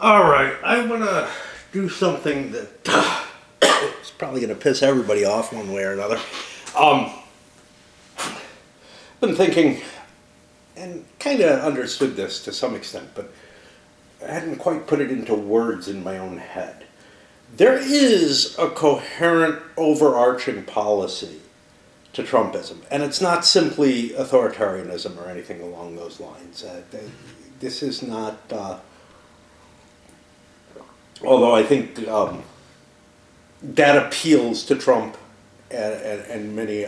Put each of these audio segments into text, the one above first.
All right, I want to do something that is probably going to piss everybody off one way or another. Um, been thinking, and kind of understood this to some extent, but I hadn't quite put it into words in my own head. There is a coherent, overarching policy to Trumpism, and it's not simply authoritarianism or anything along those lines. This is not. Although I think that appeals to Trump and many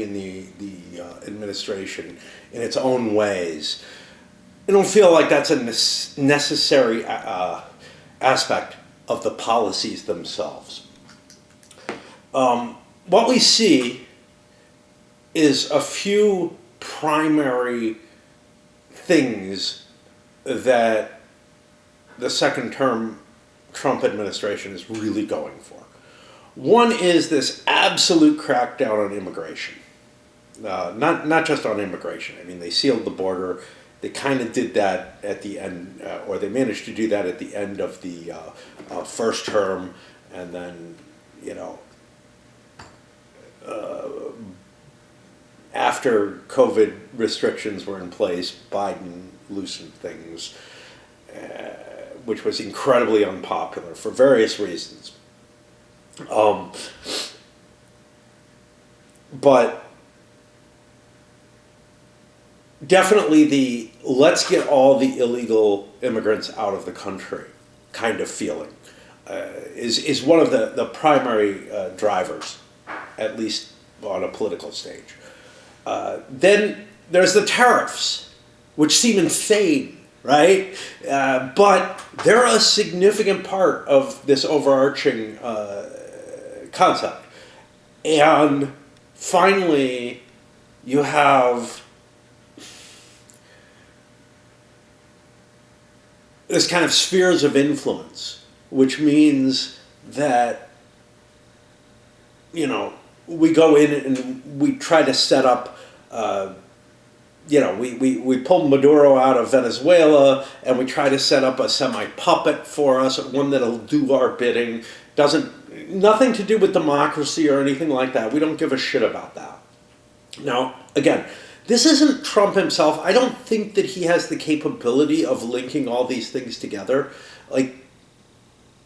in the administration in its own ways. I don't feel like that's a necessary aspect of the policies themselves. What we see is a few primary things that the second term Trump administration is really going for. One is this absolute crackdown on immigration. Not just on immigration. I mean, they sealed the border. They kind of did that at the end, or they managed to do that at the end of the first term, and then, after COVID restrictions were in place, Biden loosened things, which was incredibly unpopular for various reasons. But definitely the let's get all the illegal immigrants out of the country kind of feeling is one of the primary drivers, at least on a political stage. Then there's the tariffs, which seem insane, right? But they're a significant part of this overarching concept. And finally, you have this kind of spheres of influence, which means that, we go in and we try to set up, we pull Maduro out of Venezuela and we try to set up a semi-puppet for us, one that'll do our bidding. Nothing to do with democracy or anything like that. We don't give a shit about that. Now, again, this isn't Trump himself. I don't think that he has the capability of linking all these things together. Like,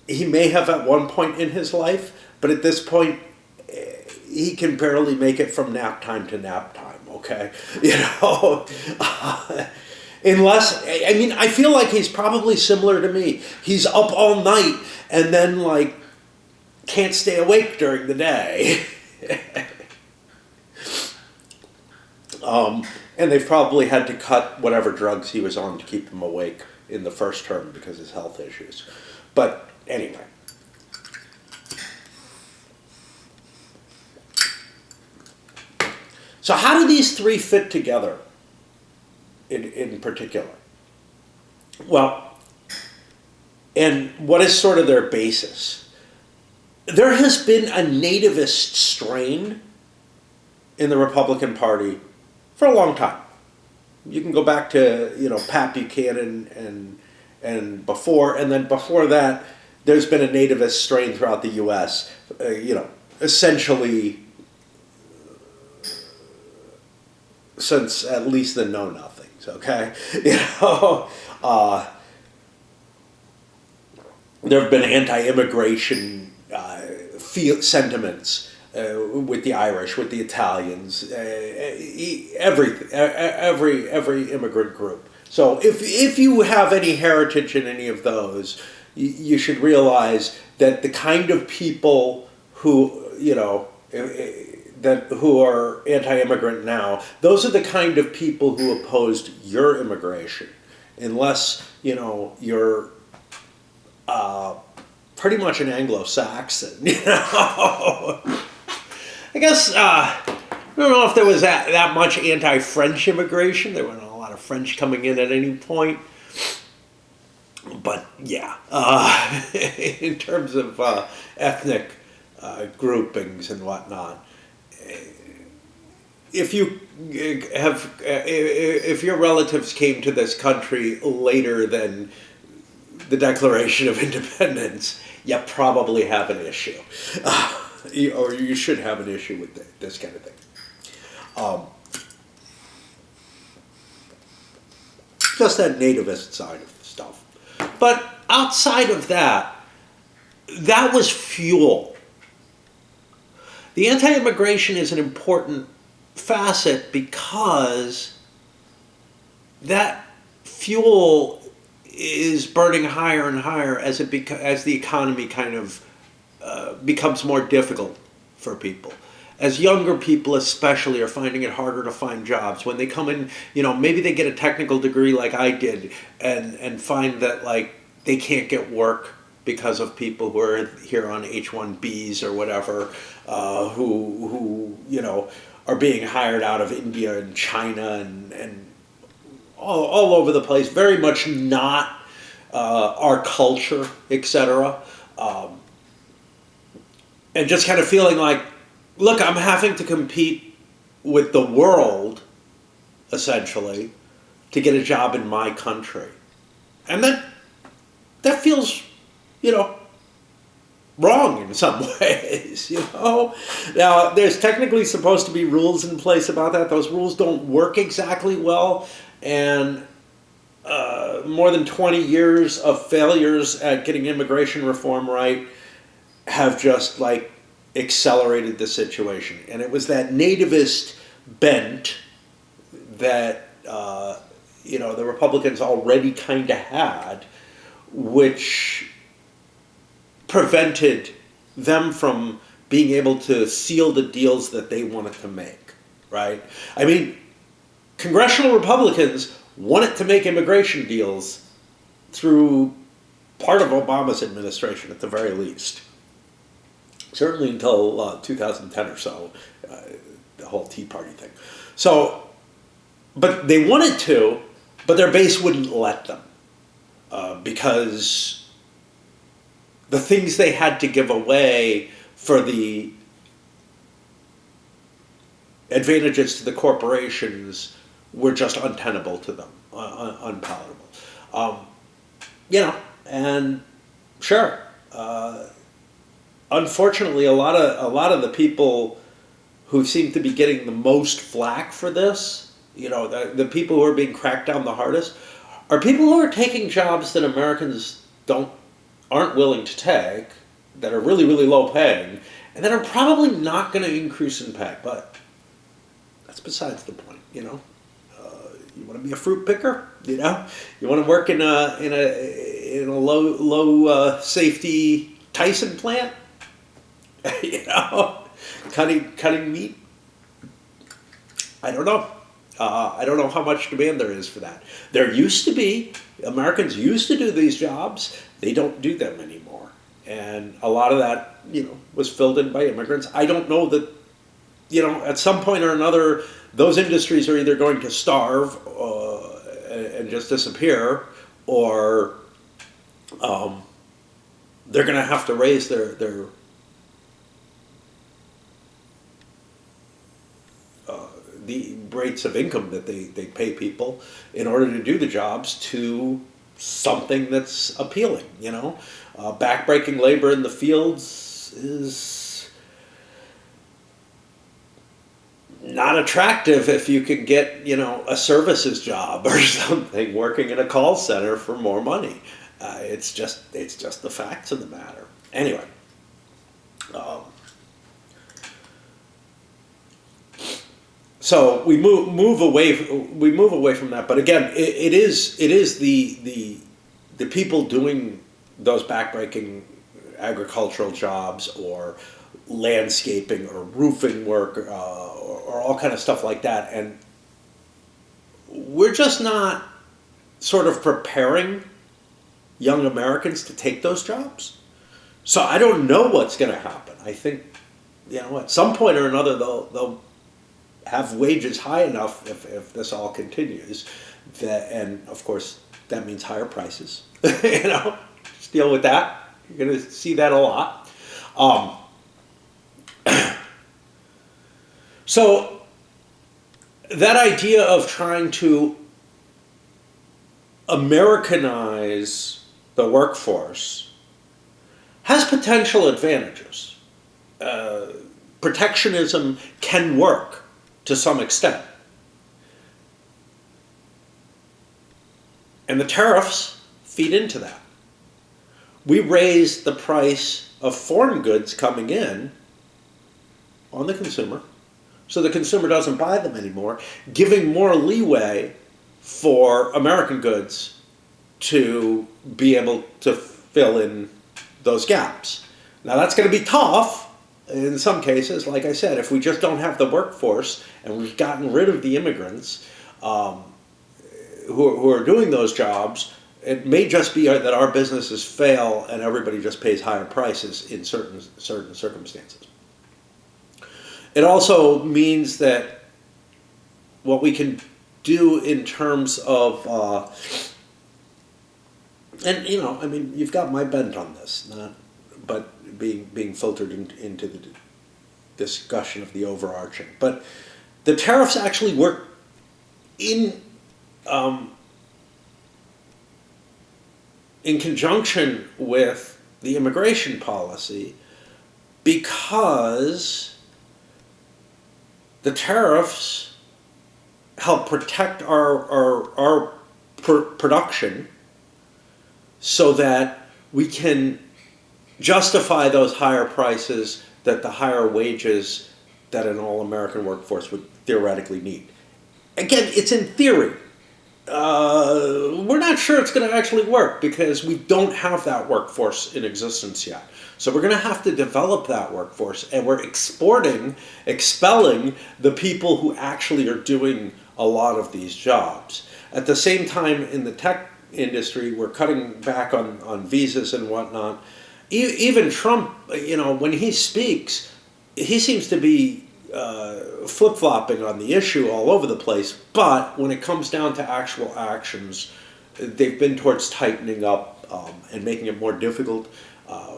he may have at one point in his life, but at this point, he can barely make it from nap time to nap time, okay? Unless, I feel like he's probably similar to me. He's up all night and then, can't stay awake during the day. And they've probably had to cut whatever drugs he was on to keep him awake in the first term because of his health issues. But anyway. So how do these three fit together in particular? Well, and what is sort of their basis? There has been a nativist strain in the Republican Party for a long time. You can go back to, Pat Buchanan and before, and then before that, there's been a nativist strain throughout the U.S., essentially since at least the Know-Nothings, okay? There have been anti-immigration sentiments with the Irish, with the Italians, every immigrant group. So if you have any heritage in any of those, you should realize that the kind of people who, who are anti-immigrant now, those are the kind of people who opposed your immigration, unless, you're pretty much an Anglo-Saxon, I guess, I don't know if there was that much anti-French immigration. There weren't a lot of French coming in at any point. But, yeah, in terms of ethnic groupings and whatnot, if your relatives came to this country later than the Declaration of Independence, you probably have an issue. Or you should have an issue with this kind of thing. Just that nativist side of the stuff. But outside of that, that was fuel. The anti-immigration is an important facet because that fuel is burning higher and higher as the economy kind of becomes more difficult for people. As younger people especially are finding it harder to find jobs. When they come in, maybe they get a technical degree like I did and find that like they can't get work because of people who are here on H-1Bs or whatever, who are being hired out of India and China and all over the place, very much not our culture, etc. And just kind of feeling like, look, I'm having to compete with the world, essentially, to get a job in my country. And that feels, wrong in some ways, Now, there's technically supposed to be rules in place about that. Those rules don't work exactly well. And more than 20 years of failures at getting immigration reform right have just, like, accelerated the situation. And it was that nativist bent that, the Republicans already kind of had, which prevented them from being able to seal the deals that they wanted to make, right? I mean, congressional Republicans wanted to make immigration deals through part of Obama's administration at the very least. Certainly until 2010 or so, the whole Tea Party thing. So, but they wanted to, but their base wouldn't let them because the things they had to give away for the advantages to the corporations were just untenable to them, unpalatable. And sure. Unfortunately, a lot of the people who seem to be getting the most flack for this, the people who are being cracked down the hardest, are people who are taking jobs that Americans aren't willing to take, that are really, really low paying, and that are probably not going to increase in pay. But that's besides the point. You want to be a fruit picker, you want to work in a low safety Tyson plant. Cutting meat. I don't know. I don't know how much demand there is for that. There used to be. Americans used to do these jobs. They don't do them anymore. And a lot of that, was filled in by immigrants. I don't know that, at some point or another, those industries are either going to starve and just disappear, or they're going to have to raise their the rates of income that they pay people in order to do the jobs to something that's appealing, Backbreaking labor in the fields is not attractive if you can get, a services job or something, working in a call center for more money. It's just the facts of the matter. Anyway. So we move away from that, but again, it is the people doing those backbreaking agricultural jobs or landscaping or roofing work or all kind of stuff like that, and we're just not sort of preparing young Americans to take those jobs. So I don't know what's going to happen. I think at some point or another they'll have wages high enough if this all continues, and of course that means higher prices. Just deal with that. You're going to see that a lot. So that idea of trying to Americanize the workforce has potential advantages. Protectionism can work to some extent. And the tariffs feed into that. We raise the price of foreign goods coming in on the consumer, so the consumer doesn't buy them anymore, giving more leeway for American goods to be able to fill in those gaps. Now that's going to be tough in some cases. Like I said, if we just don't have the workforce and we've gotten rid of the immigrants who are doing those jobs, it may just be that our businesses fail and everybody just pays higher prices in certain circumstances. It also means that what we can do in terms of, and you know, I mean, you've got my bent on this, but being filtered into the discussion of the overarching. But the tariffs actually work in conjunction with the immigration policy, because the tariffs help protect our production so that we can justify those higher prices, that the higher wages that an all-American workforce would theoretically need. Again, it's in theory. We're not sure it's going to actually work because we don't have that workforce in existence yet. So we're going to have to develop that workforce, and we're expelling the people who actually are doing a lot of these jobs. At the same time, in the tech industry, we're cutting back on visas and whatnot. Even Trump, you know, when he speaks, he seems to be flip-flopping on the issue all over the place, but when it comes down to actual actions, they've been towards tightening up and making it more difficult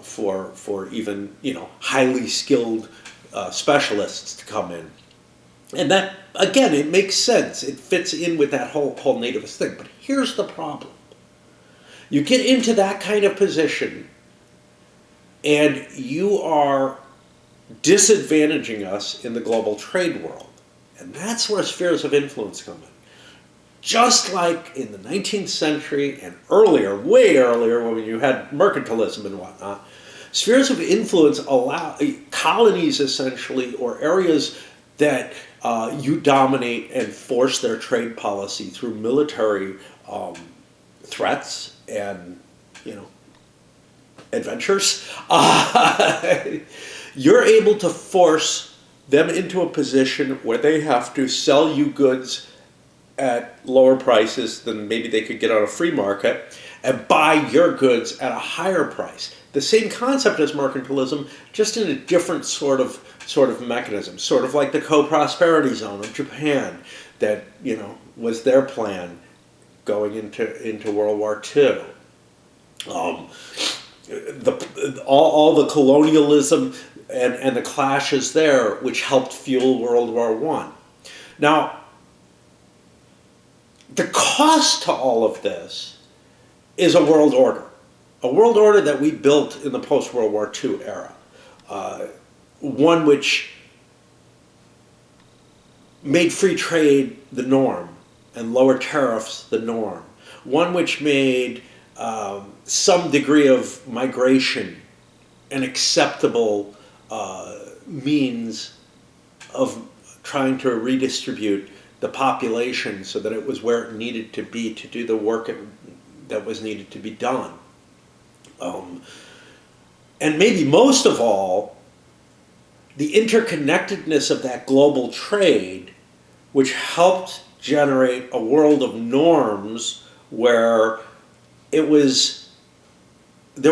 for even, you know, highly skilled specialists to come in. And that, again, it makes sense. It fits in with that whole nativist thing. But here's the problem. You get into that kind of position and you are disadvantaging us in the global trade world. And that's where spheres of influence come in. Just like in the 19th century and earlier, way earlier, when you had mercantilism and whatnot, spheres of influence allow colonies, essentially, or areas that you dominate and force their trade policy through military threats and, you know, adventures. You're able to force them into a position where they have to sell you goods at lower prices than maybe they could get on a free market and buy your goods at a higher price. The same concept as mercantilism, just in a different sort of mechanism, sort of like the co-prosperity zone of Japan that, you know, was their plan going into World War II. All the colonialism and the clashes there, which helped fuel World War I. Now, the cost to all of this is a world order that we built in the post-World War II era, one which made free trade the norm and lower tariffs the norm, one which made some degree of migration an acceptable means of trying to redistribute the population so that it was where it needed to be to do the work that was needed to be done. And maybe most of all, the interconnectedness of that global trade, which helped generate a world of norms where there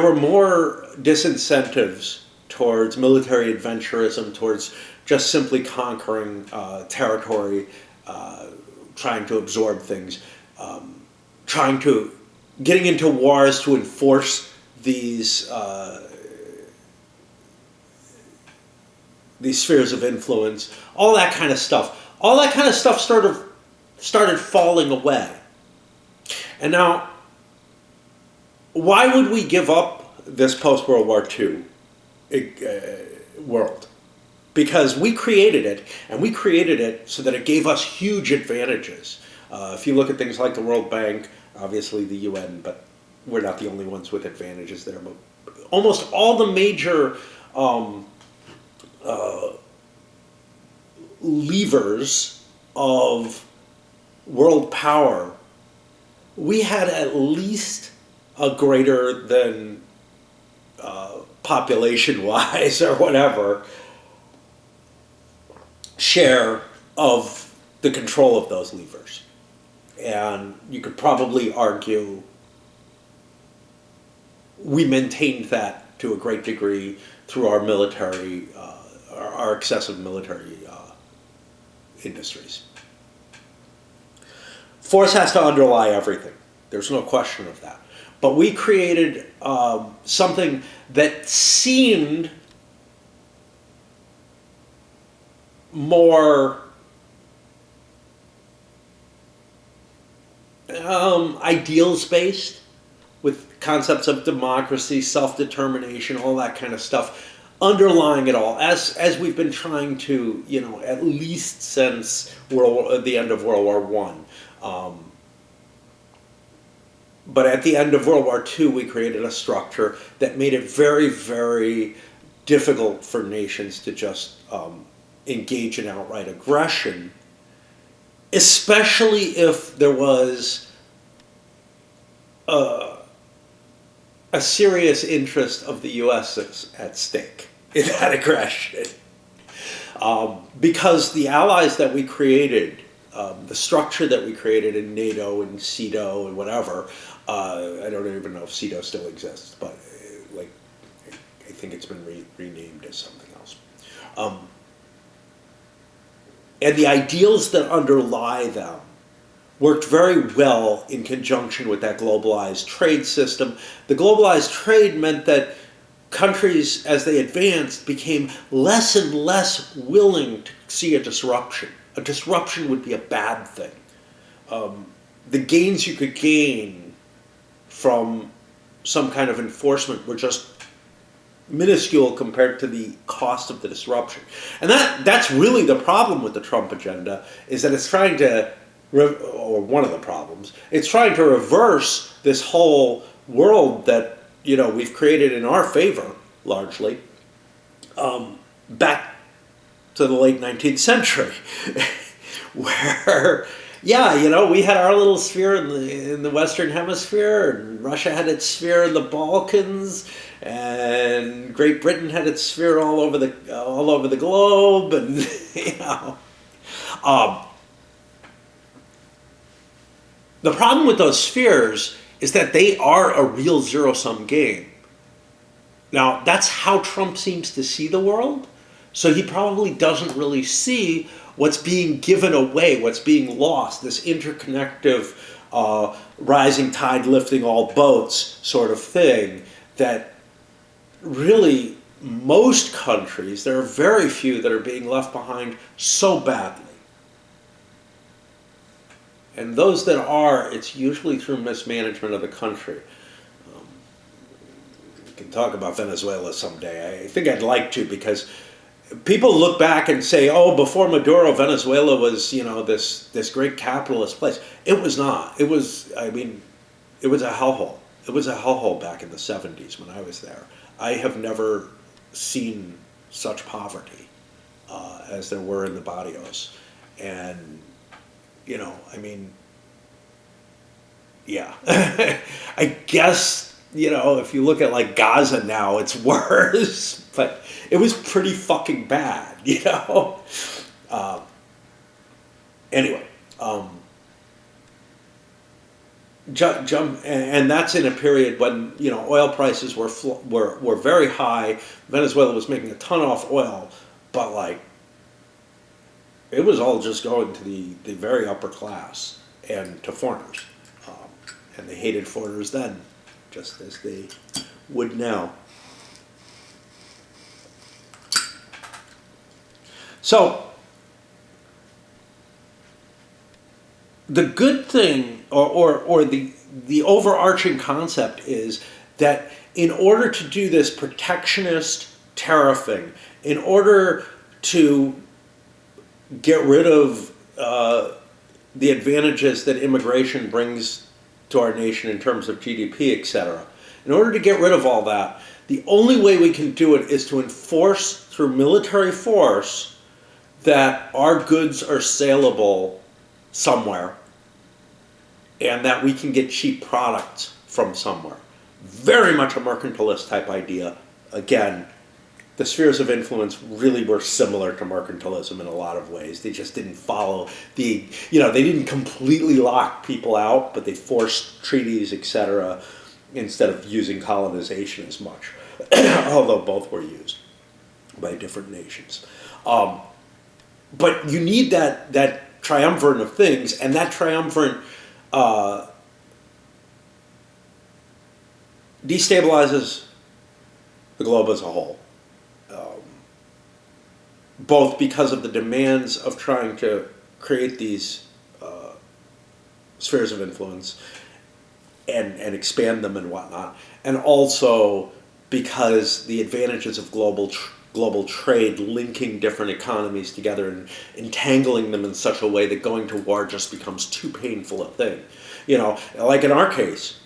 were more disincentives towards military adventurism, towards just simply conquering territory, trying to absorb things, getting into wars to enforce these spheres of influence, all that kind of stuff. All that kind of stuff started falling away. And now, why would we give up this post-World War II world? Because we created it, and we created it so that it gave us huge advantages. If you look at things like the World Bank, obviously the UN, but we're not the only ones with advantages there. But almost all the major levers of world power, we had at least a greater than population-wise or whatever share of the control of those levers. And you could probably argue we maintained that to a great degree through our military, our excessive military industries. Force has to underlie everything. There's no question of that. But we created something that seemed more ideals-based, with concepts of democracy, self-determination, all that kind of stuff, underlying it all, as we've been trying to, at least since the end of World War One. But at the end of World War II, we created a structure that made it very, very difficult for nations to just engage in outright aggression, especially if there was a serious interest of the U.S. at stake in that aggression. Because the allies that we created, the structure that we created in NATO and CETO and whatever, I don't even know if CETO still exists, but I think it's been renamed as something else. And the ideals that underlie them worked very well in conjunction with that globalized trade system. The globalized trade meant that countries, as they advanced, became less and less willing to see a disruption. A disruption would be a bad thing. The gains you could gain from some kind of enforcement were just minuscule compared to the cost of the disruption. And that's really the problem with the Trump agenda, is that it's trying to, or one of the problems, it's trying to reverse this whole world that, we've created in our favor, largely, back to the late 19th century, where, we had our little sphere in the Western Hemisphere, and Russia had its sphere in the Balkans, and Great Britain had its sphere all over the globe, and the problem with those spheres is that they are a real zero-sum game. Now, that's how Trump seems to see the world, so he probably doesn't really see what's being given away, what's being lost, this interconnective, rising tide lifting all boats sort of thing, that really most countries, there are very few that are being left behind so badly. And those that are, it's usually through mismanagement of the country. We can talk about Venezuela someday. I think I'd like to, because people look back and say, oh, before Maduro, Venezuela was, this great capitalist place. It was not. It was a hellhole. It was a hellhole back in the 70s when I was there. I have never seen such poverty as there were in the barrios. And, I guess, if you look at like Gaza now, it's worse, but it was pretty fucking bad, Anyway, and that's in a period when oil prices were very high. Venezuela was making a ton off oil, but it was all just going to the very upper class and to foreigners, and they hated foreigners then, just as they would now. So the good thing, or the the overarching concept is that in order to do this protectionist tariffing, in order to get rid of the advantages that immigration brings to our nation in terms of GDP, etc., in order to get rid of all that, the only way we can do it is to enforce through military force that our goods are saleable somewhere and that we can get cheap products from somewhere. Very much a mercantilist type idea. Again, the spheres of influence really were similar to mercantilism in a lot of ways. They just didn't follow they didn't completely lock people out, but they forced treaties, etc., instead of using colonization as much, although both were used by different nations. But you need that triumvirate of things, and that triumvirate destabilizes the globe as a whole, both because of the demands of trying to create these spheres of influence and expand them and whatnot, and also because the advantages of global trade, linking different economies together and entangling them in such a way that going to war just becomes too painful a thing. Like in our case,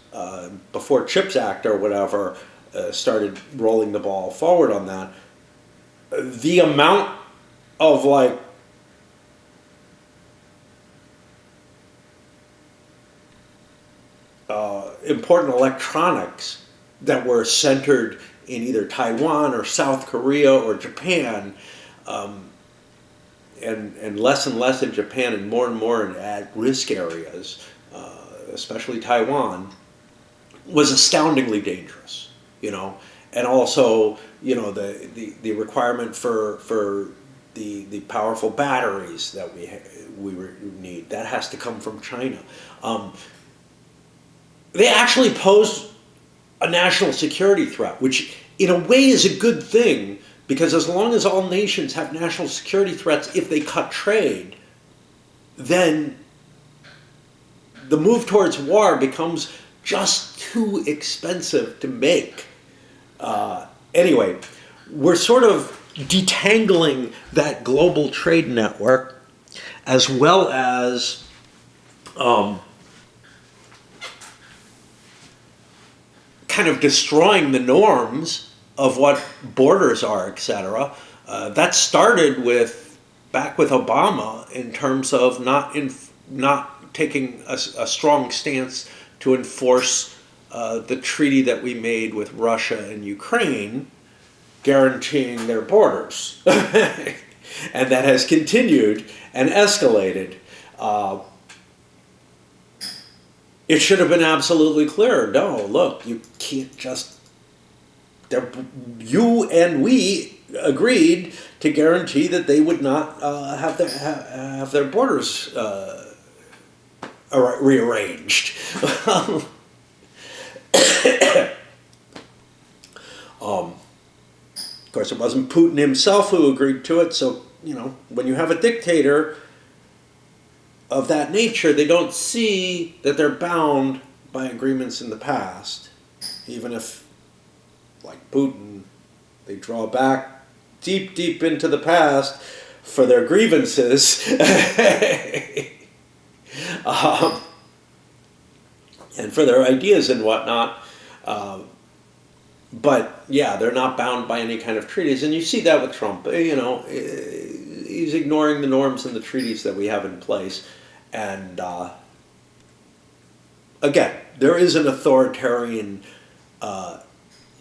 before CHIPS Act or whatever started rolling the ball forward on that, the amount of important electronics that were centered in either Taiwan or South Korea or Japan, and less in Japan and more in at-risk areas, especially Taiwan, was astoundingly dangerous. And also the requirement for the powerful batteries that we need, that has to come from China. They actually pose a national security threat, which in a way is a good thing, because as long as all nations have national security threats, if they cut trade, then the move towards war becomes just too expensive to make. Anyway, we're sort of detangling that global trade network, as well as kind of destroying the norms of what borders are, etc. That started back with Obama in terms of not taking a strong stance to enforce the treaty that we made with Russia and Ukraine, guaranteeing their borders. And that has continued and escalated. It should have been absolutely clear. No, look, you can't just... You and we agreed to guarantee that they would not have their borders rearranged. Of course, it wasn't Putin himself who agreed to it, so, when you have a dictator of that nature, they don't see that they're bound by agreements in the past, even if, like Putin, they draw back deep into the past for their grievances. And for their ideas and whatnot. But yeah, they're not bound by any kind of treaties. And you see that with Trump. He's ignoring the norms and the treaties that we have in place. And again, there is an authoritarian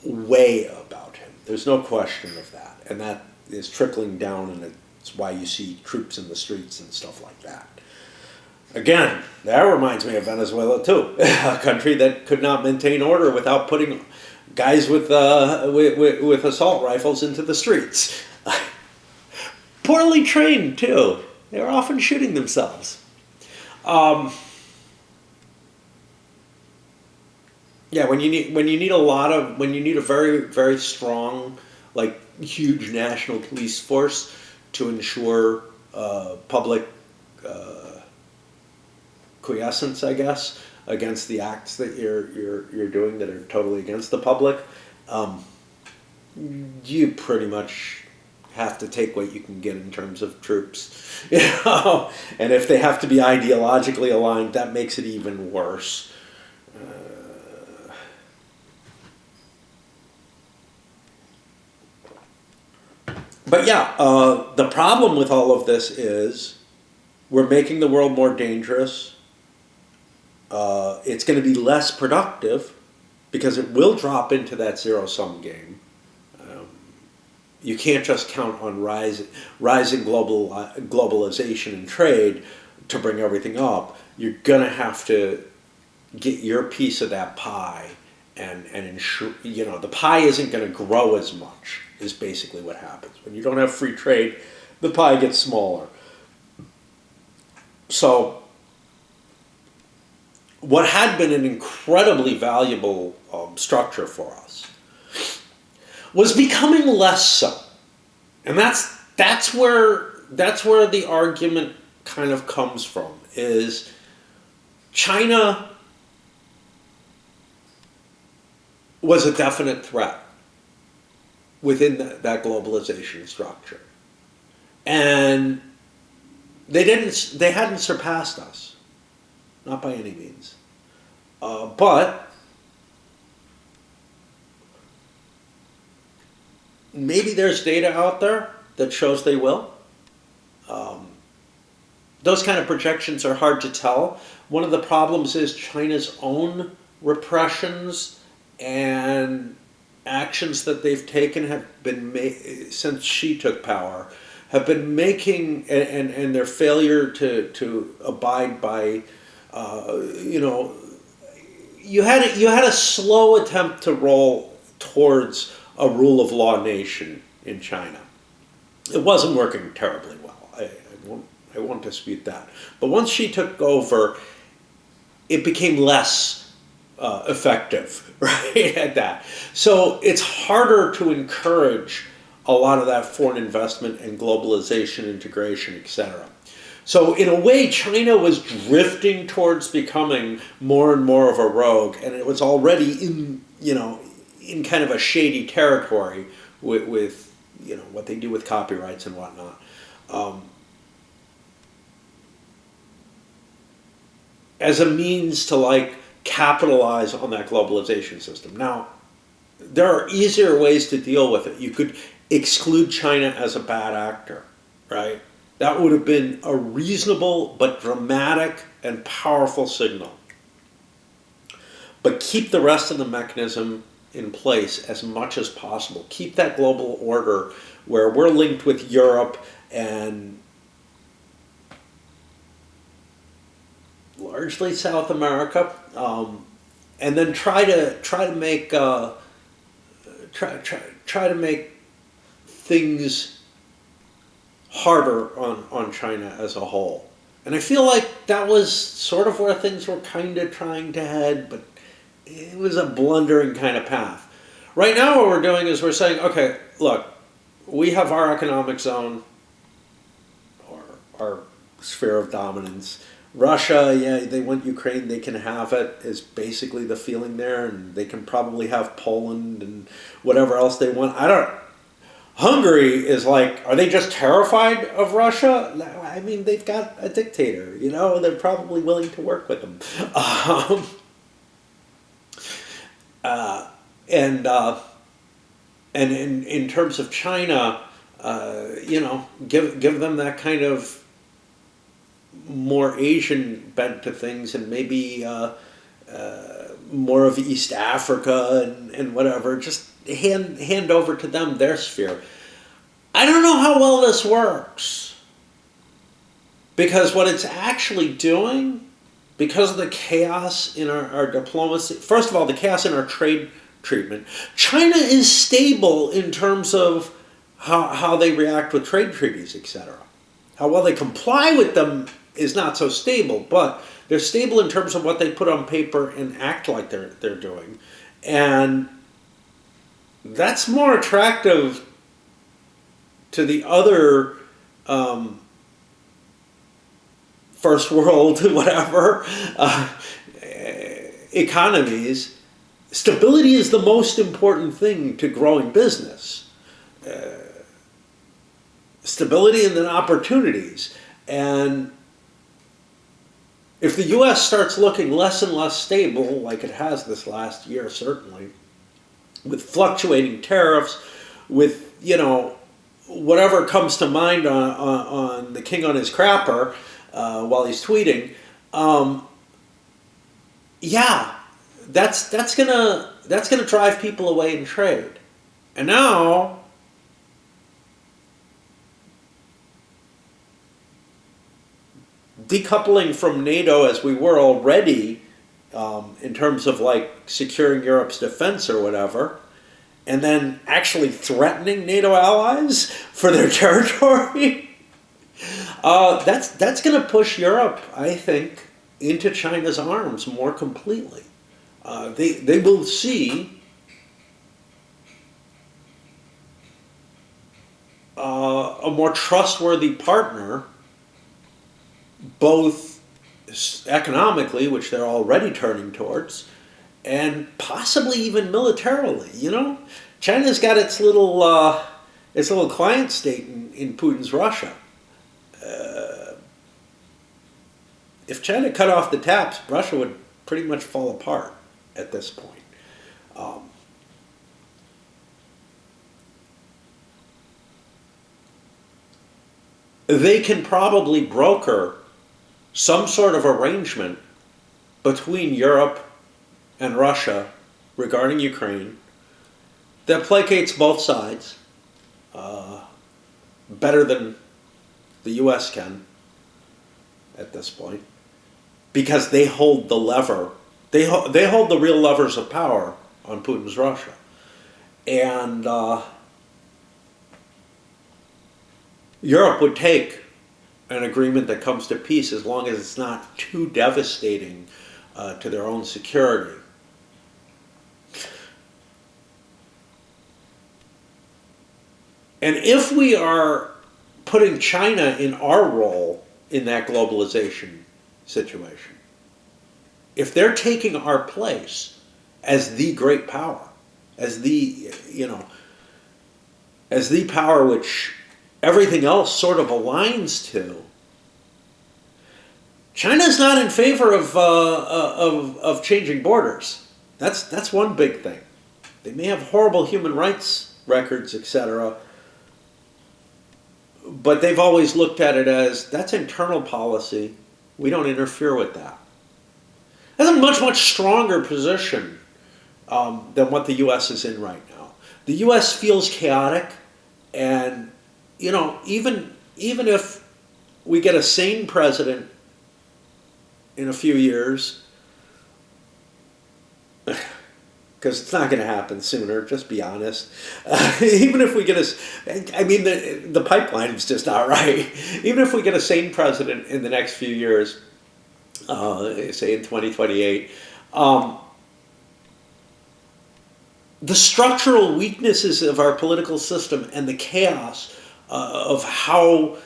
way about him. There's no question of that. And that is trickling down, and it's why you see troops in the streets and stuff like that. Again, that reminds me of Venezuela too, a country that could not maintain order without putting guys with assault rifles into the streets. Poorly trained too. They were often shooting themselves. Yeah, when you need a very, very strong, like, huge national police force to ensure public quiescence, I guess, against the acts that you're doing that are totally against the public, you pretty much have to take what you can get in terms of troops, you know. And if they have to be ideologically aligned, that makes it even worse. But yeah, the problem with all of this is we're making the world more dangerous. It's going to be less productive because it will drop into that zero-sum game. You can't just count on rising globalization and trade to bring everything up. You're going to have to get your piece of that pie and ensure, you know, the pie isn't going to grow as much, is basically what happens. When you don't have free trade, the pie gets smaller. So what had been an incredibly valuable structure for us was becoming less so. And that's where the argument kind of comes from, is China was a definite threat within that globalization structure. And they hadn't surpassed us. Not by any means. But maybe there's data out there that shows they will. Those kind of projections are hard to tell. One of the problems is China's own repressions and actions that they've taken have been since Xi took power, have been making, and their failure to abide by, you know, you had a slow attempt to roll towards a rule of law nation in China. It wasn't working terribly well. I won't dispute that. But once she took over, it became less effective, right, at that. So it's harder to encourage a lot of that foreign investment and globalization, integration, etc. So in a way, China was drifting towards becoming more and more of a rogue, and it was already in kind of a shady territory with you know what they do with copyrights and whatnot. As a means to like capitalize on that globalization system. Now, there are easier ways to deal with it. You could exclude China as a bad actor, right? That would have been a reasonable but dramatic and powerful signal. But keep the rest of the mechanism in place as much as possible. Keep that global order where we're linked with Europe and largely South America, and then try to make things harder on China as a whole. And I feel like that was sort of where things were kind of trying to head, but it was a blundering kind of path. Right now what we're doing is we're saying, okay, look, we have our economic zone, or our sphere of dominance. Russia, yeah, they want Ukraine, they can have it, is basically the feeling there, and they can probably have Poland and whatever else they want. Hungary is like, are they just terrified of Russia? I mean, they've got a dictator, you know, they're probably willing to work with them. And in terms of China, you know, give them that kind of more Asian bent to things, and maybe more of East Africa and whatever. Just hand over to them their sphere. I don't know how well this works, because what it's actually doing, because of the chaos in our diplomacy, first of all, the chaos in our trade treatment, China is stable in terms of how they react with trade treaties, etc. How well they comply with them is not so stable, but they're stable in terms of what they put on paper and act like they're doing. And that's more attractive to the other first world, whatever, economies, stability is the most important thing to growing business. Stability and then opportunities. And if the U.S. starts looking less and less stable, like it has this last year certainly, with fluctuating tariffs, with, whatever comes to mind on the king on his crapper while he's tweeting, that's gonna drive people away in trade. And now decoupling from NATO as we were already, in terms of like securing Europe's defense or whatever, and then actually threatening NATO allies for their territory, that's going to push Europe, I think, into China's arms more completely. They will see a more trustworthy partner, both economically, which they're already turning towards, and possibly even militarily. China's got its little client state in Putin's Russia. If China cut off the taps, Russia would pretty much fall apart at this point. They can probably broker some sort of arrangement between Europe and Russia regarding Ukraine that placates both sides better than the U.S. can at this point, because they hold the lever. They hold the real levers of power on Putin's Russia. And Europe would take an agreement that comes to peace as long as it's not too devastating to their own security. And if we are putting China in our role in that globalization situation, if they're taking our place as the great power, as the power which everything else sort of aligns to, China's not in favor of changing borders. That's one big thing. They may have horrible human rights records, etc., but they've always looked at it as, that's internal policy. We don't interfere with that. That's a much, much stronger position than what the U.S. is in right now. The U.S. feels chaotic, and even if we get a sane president in a few years, because it's not going to happen sooner, just be honest. Even if we get the pipeline is just not right. Even if we get a sane president in the next few years, say in 2028, the structural weaknesses of our political system and the chaos of how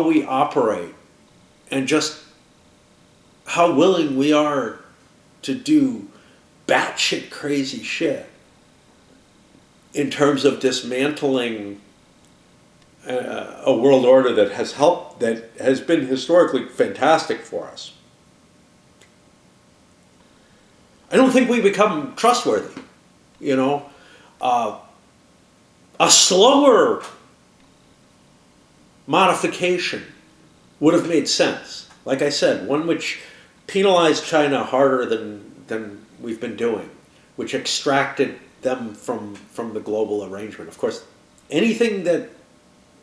we operate, and just how willing we are to do batshit crazy shit in terms of dismantling a world order that has been historically fantastic for us. I don't think we become trustworthy. A slower modification would have made sense. Like I said, one which penalized China harder than we've been doing, which extracted them from the global arrangement. Of course, anything that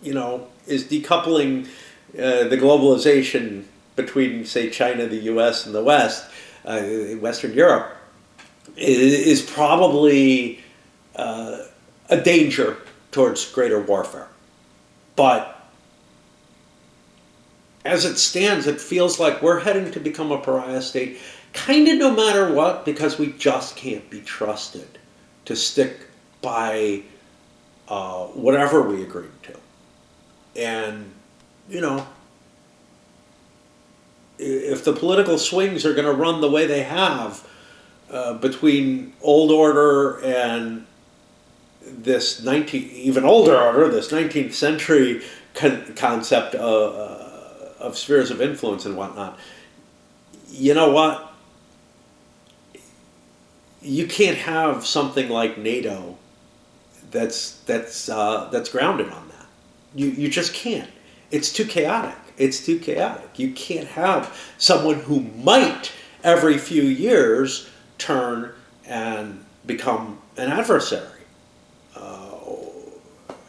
is decoupling the globalization between, say, China, the U.S., and the West, Western Europe, is probably a danger towards greater warfare. But as it stands, it feels like we're heading to become a pariah state, kind of no matter what, because we just can't be trusted to stick by whatever we agreed to. And, if the political swings are going to run the way they have, between old order and this even older order, this 19th century concept of spheres of influence and whatnot. You know what? You can't have something like NATO that's grounded on that. You just can't. It's too chaotic. It's too chaotic. You can't have someone who might every few years turn and become an adversary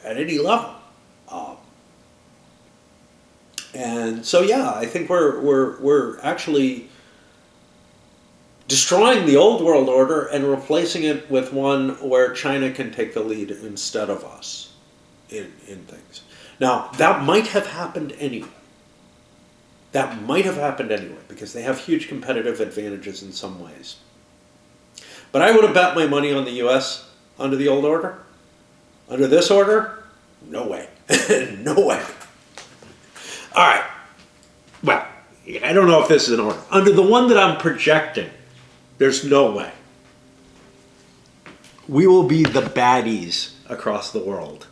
at any level. And so, yeah, I think we're actually destroying the old world order and replacing it with one where China can take the lead instead of us in things. Now, that might have happened anyway. That might have happened anyway, because they have huge competitive advantages in some ways. But I would have bet my money on the US under the old order. Under this order, no way. No way. All right. Well, I don't know if this is an order. Under the one that I'm projecting, there's no way. We will be the baddies across the world.